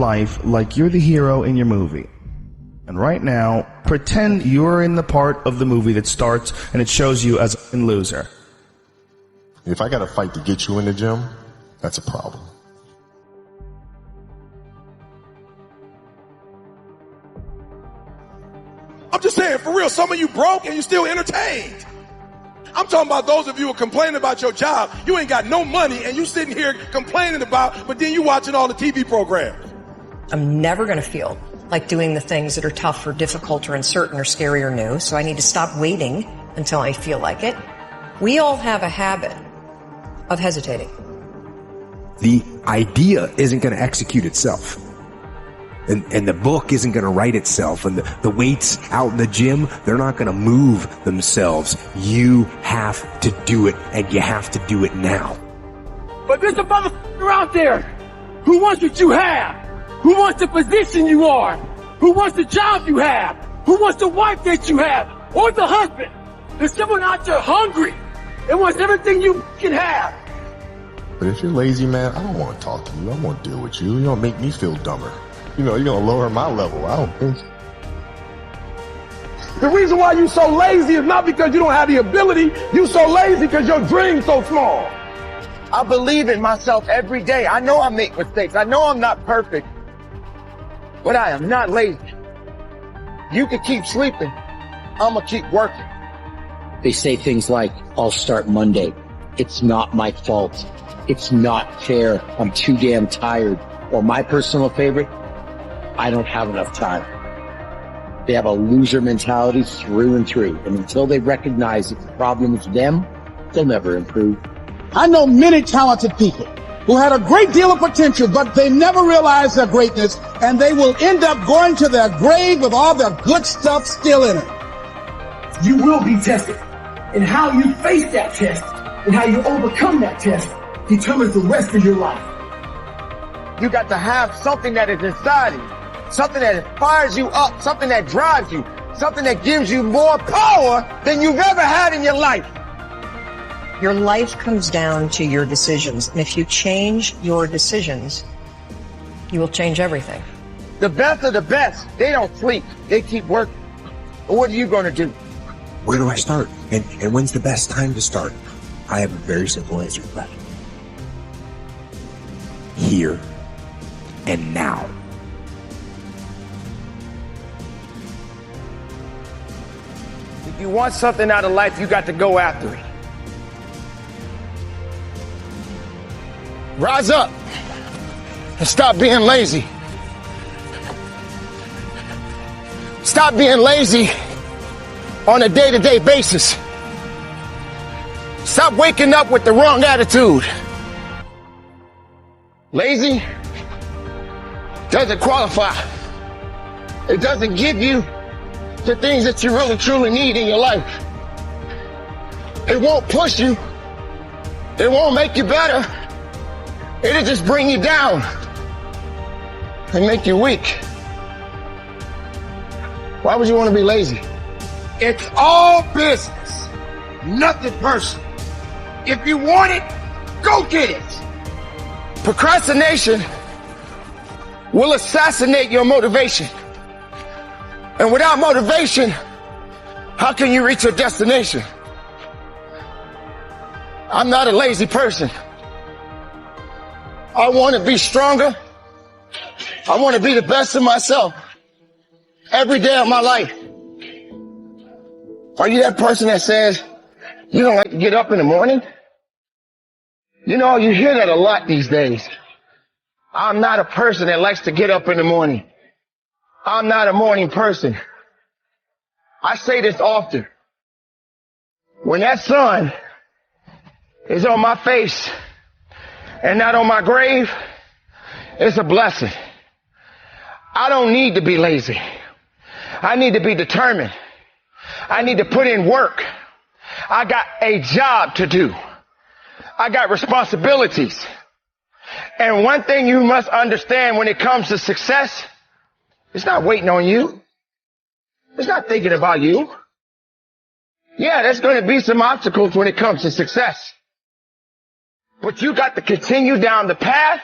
life like you're the hero in your movie. And right now, pretend you're in the part of the movie that starts and it shows you as a loser. If I gotta fight to get you in the gym, that's a problem. I'm just saying, for real, some of you broke and you still entertained. I'm talking about those of you who are complaining about your job. You ain't got no money and you sitting here complaining about, but then you watching all the TV programs. I'm never going to feel like doing the things that are tough or difficult or uncertain or scary or new, so I need to stop waiting until I feel like it. We all have a habit of hesitating. The idea isn't going to execute itself. And the book isn't going to write itself, and the weights out in the gym, they're not going to move themselves. You have to do it, and you have to do it now. But there's a motherfucker out there who wants what you have, who wants the position you are, who wants the job you have, who wants the wife that you have, or the husband. There's someone out there hungry and wants everything you can have. But if you're lazy, man, I don't want to talk to you. I want to deal with you. You don't make me feel dumber. You know, you're going to lower my level. I don't think so. The reason why you so lazy is not because you don't have the ability. You so lazy because your dream's so small. I believe in myself every day. I know I make mistakes. I know I'm not perfect. But I am not lazy. You can keep sleeping. I'm going to keep working. They say things like, I'll start Monday. It's not my fault. It's not fair. I'm too damn tired. Or my personal favorite, I don't have enough time. They have a loser mentality through and through. And until they recognize that the problem is them, they'll never improve. I know many talented people who had a great deal of potential, but they never realized their greatness, and they will end up going to their grave with all their good stuff still in it. You will be tested. And how you face that test and how you overcome that test determines the rest of your life. You got to have something that is inside of you, something that fires you up, something that drives you, something that gives you more power than you've ever had in your life. Your life comes down to your decisions. And if you change your decisions, you will change everything. The best of the best, they don't sleep. They keep working. But what are you going to do? Where do I start? And when's the best time to start? I have a very simple answer for that. Here and now. If you want something out of life, you got to go after it. Rise up and stop being lazy. Stop being lazy on a day-to-day basis. Stop waking up with the wrong attitude. Lazy doesn't qualify. It doesn't give you the things that you really truly need in your life. It won't push you. It won't make you better. It'll just bring you down and make you weak. Why would you want to be lazy? It's all business, nothing personal. If you want it, go get it. Procrastination will assassinate your motivation. And without motivation, how can you reach your destination? I'm not a lazy person. I want to be stronger. I want to be the best of myself every day of my life. Are you that person that says you don't like to get up in the morning? You know, you hear that a lot these days. I'm not a person that likes to get up in the morning. I'm not a morning person. I say this often. When that sun is on my face and not on my grave, it's a blessing. I don't need to be lazy. I need to be determined. I need to put in work. I got a job to do. I got responsibilities. And one thing you must understand when it comes to success, it's not waiting on you. It's not thinking about you. Yeah, there's going to be some obstacles when it comes to success. But you got to continue down the path,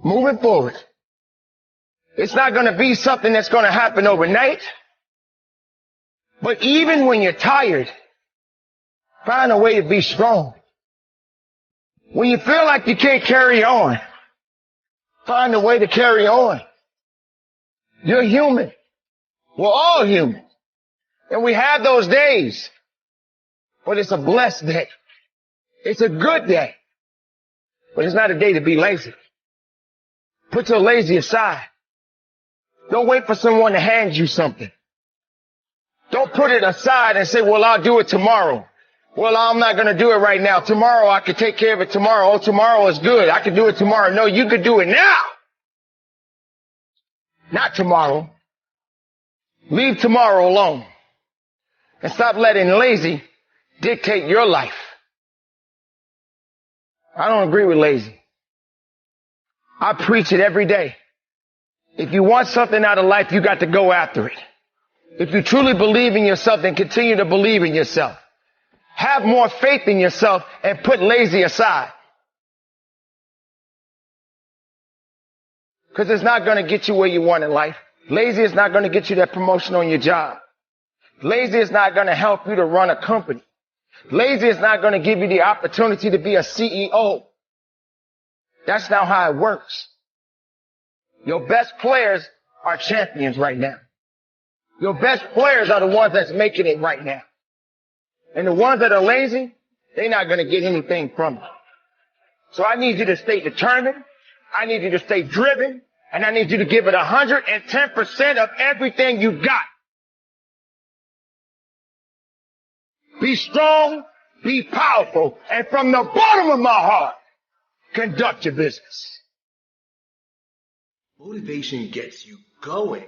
moving forward. It's not going to be something that's going to happen overnight. But even when you're tired, find a way to be strong. When you feel like you can't carry on, find a way to carry on. You're human. We're all human. And we have those days. But it's a blessed day. It's a good day. But it's not a day to be lazy. Put your lazy aside. Don't wait for someone to hand you something. Don't put it aside and say, well, I'll do it tomorrow. Well, I'm not going to do it right now. Tomorrow, I can take care of it tomorrow. Oh, tomorrow is good. I can do it tomorrow. No, you could do it now. Not tomorrow. Leave tomorrow alone. And stop letting lazy dictate your life. I don't agree with lazy. I preach it every day. If you want something out of life, you got to go after it. If you truly believe in yourself, then continue to believe in yourself. Have more faith in yourself and put lazy aside. Because it's not going to get you where you want in life. Lazy is not going to get you that promotion on your job. Lazy is not going to help you to run a company. Lazy is not going to give you the opportunity to be a CEO. That's not how it works. Your best players are champions right now. Your best players are the ones that's making it right now. And the ones that are lazy, they're not going to get anything from it. So I need you to stay determined. I need you to stay driven. And I need you to give it 110% of everything you got. Be strong, be powerful, and from the bottom of my heart, conduct your business. Motivation gets you going.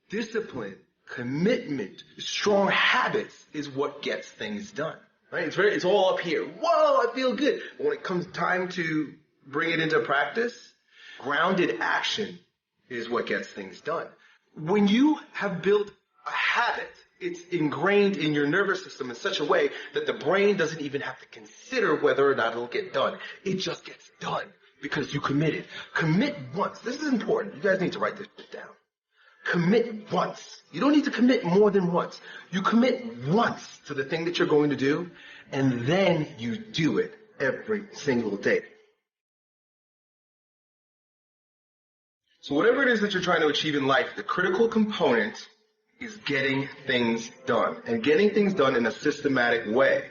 Discipline, commitment, strong habits is what gets things done. Right? It's all up here. Whoa, I feel good. But when it comes time to bring it into practice, grounded action is what gets things done. When you have built a habit, it's ingrained in your nervous system in such a way that the brain doesn't even have to consider whether or not it'll get done. It just gets done because you committed. Commit once. This is important. You guys need to write this down. Commit once. You don't need to commit more than once. You commit once to the thing that you're going to do, and then you do it every single day. So whatever it is that you're trying to achieve in life, the critical component is getting things done, and getting things done in a systematic way.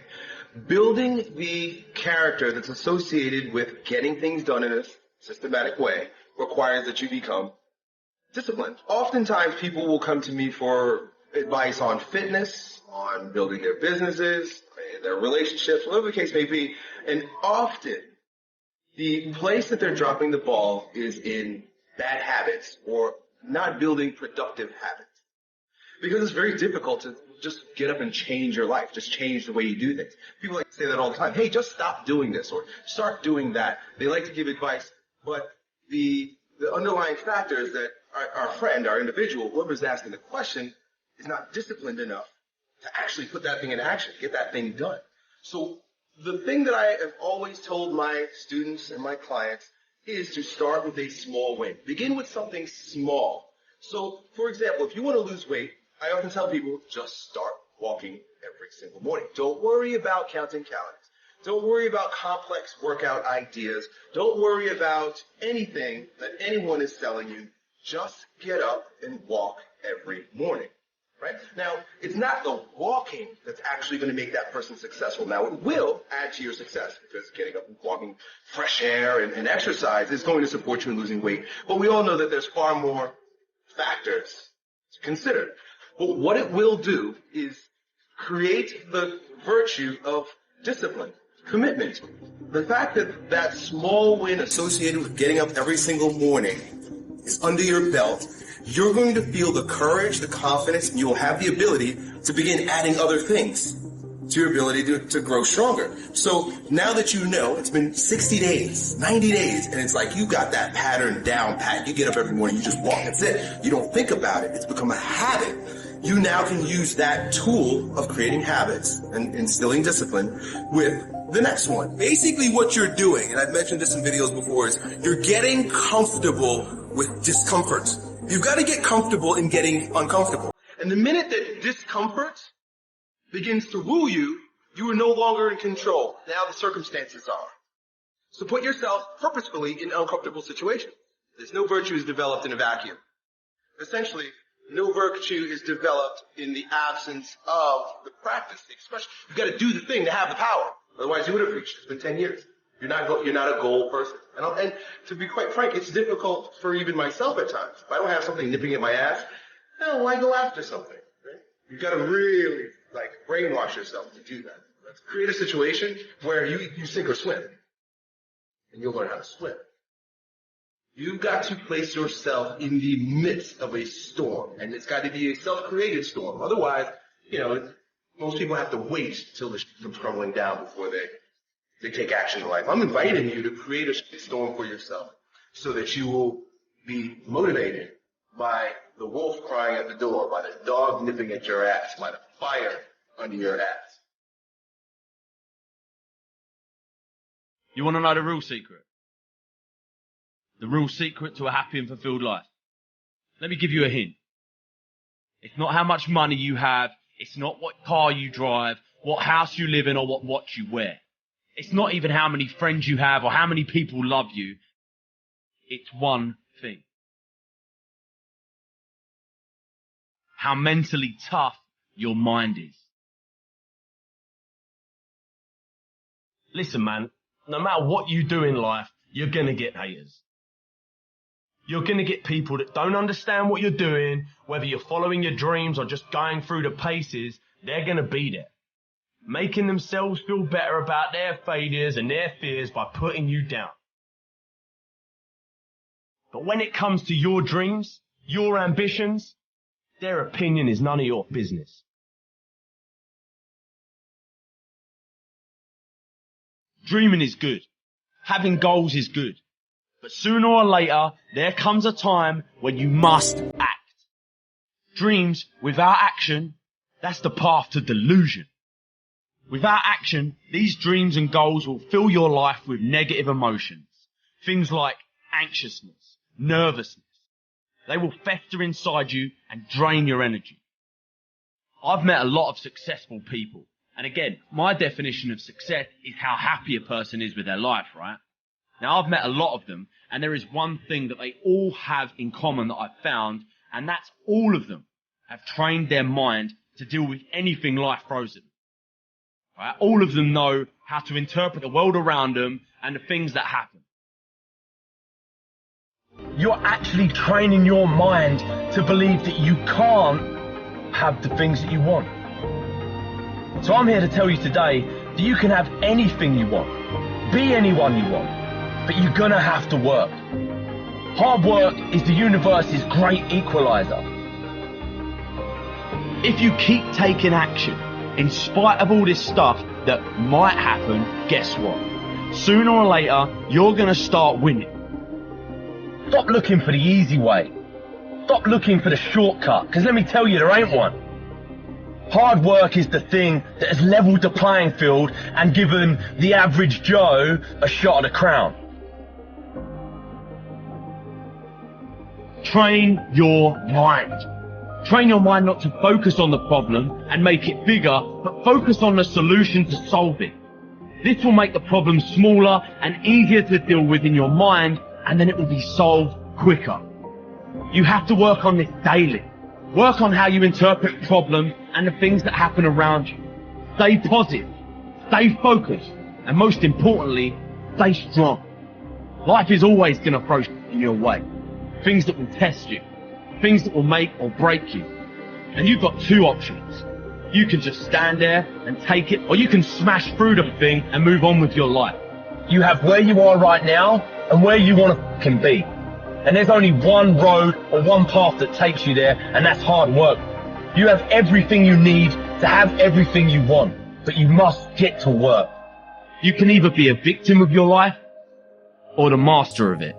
Building the character that's associated with getting things done in a systematic way requires that you become disciplined. Oftentimes people will come to me for advice on fitness, on building their businesses, their relationships, whatever the case may be, and often the place that they're dropping the ball is in bad habits or not building productive habits. Because it's very difficult to just get up and change your life, just change the way you do things. People like to say that all the time. Hey, just stop doing this or start doing that. They like to give advice, but the underlying factor is that our friend, our individual, whoever's asking the question, is not disciplined enough to actually put that thing in action, get that thing done. So the thing that I have always told my students and my clients is to start with a small win. Begin with something small. So, for example, if you want to lose weight, I often tell people, just start walking every single morning. Don't worry about counting calories. Don't worry about complex workout ideas. Don't worry about anything that anyone is selling you. Just get up and walk every morning. Right? Now, it's not the walking that's actually going to make that person successful. Now, it will add to your success because getting up and walking fresh air and exercise is going to support you in losing weight. But we all know that there's far more factors to consider. But what it will do is create the virtue of discipline, commitment. The fact that that small win associated with getting up every single morning is under your belt, you're going to feel the courage, the confidence, and you'll have the ability to begin adding other things to your ability to grow stronger. So now that you know, it's been 60 days, 90 days, and it's like you got that pattern down pat. You get up every morning, you just walk, that's it. You don't think about it. It's become a habit. You now can use that tool of creating habits and instilling discipline with the next one. Basically what you're doing, and I've mentioned this in videos before, is you're getting comfortable with discomfort. You've got to get comfortable in getting uncomfortable. And the minute that discomfort begins to woo you, you are no longer in control. Now the circumstances are. So put yourself purposefully in uncomfortable situations. There's no virtue is developed in a vacuum. Essentially, no virtue is developed in the absence of the practice, the expression. You've got to do the thing to have the power. Otherwise, you would have reached. It's been 10 years. You're not a goal person. And to be quite frank, it's difficult for even myself at times. If I don't have something nipping at my ass, why go after something? Right? You've got to really brainwash yourself to do that. Let's create a situation where you sink or swim, and you'll learn how to swim. You've got to place yourself in the midst of a storm, and it's got to be a self-created storm. Otherwise, most people have to wait till the shit comes crumbling down before they take action in life. I'm inviting you to create a shit storm for yourself so that you will be motivated by the wolf crying at the door, by the dog nipping at your ass, by the fire under your ass. You want to know the real secret? The real secret to a happy and fulfilled life? Let me give you a hint. It's not how much money you have. It's not what car you drive, what house you live in, or what watch you wear. It's not even how many friends you have or how many people love you. It's one thing. How mentally tough your mind is. Listen, man, no matter what you do in life, you're gonna get haters. You're gonna get people that don't understand what you're doing, whether you're following your dreams or just going through the paces, they're gonna be there. Making themselves feel better about their failures and their fears by putting you down. But when it comes to your dreams, your ambitions, their opinion is none of your business. Dreaming is good. Having goals is good. But sooner or later, there comes a time when you must act. Dreams without action, that's the path to delusion. Without action, these dreams and goals will fill your life with negative emotions. Things like anxiousness, nervousness. They will fester inside you and drain your energy. I've met a lot of successful people. And again, my definition of success is how happy a person is with their life, right? Now, I've met a lot of them, and there is one thing that they all have in common that I've found, and that's all of them have trained their mind to deal with anything life throws at them. Right? All of them know how to interpret the world around them and the things that happen. You're actually training your mind to believe that you can't have the things that you want. So I'm here to tell you today that you can have anything you want, be anyone you want, but you're gonna have to work. Hard work is the universe's great equalizer. If you keep taking action, in spite of all this stuff that might happen, guess what? Sooner or later, you're gonna start winning. Stop looking for the easy way. Stop looking for the shortcut, because let me tell you, there ain't one. Hard work is the thing that has leveled the playing field and given the average Joe a shot at the crown. Train your mind. Train your mind not to focus on the problem and make it bigger, but focus on the solution to solve it. This will make the problem smaller and easier to deal with in your mind, and then it will be solved quicker. You have to work on this daily. Work on how you interpret problems and the things that happen around you. Stay positive, stay focused, and most importantly, stay strong. Life is always going to throw shit in your way. Things that will test you. Things that will make or break you. And you've got two options. You can just stand there and take it, or you can smash through the thing and move on with your life. You have where you are right now and where you want to be. And there's only one road or one path that takes you there, and that's hard work. You have everything you need to have everything you want, but you must get to work. You can either be a victim of your life or the master of it.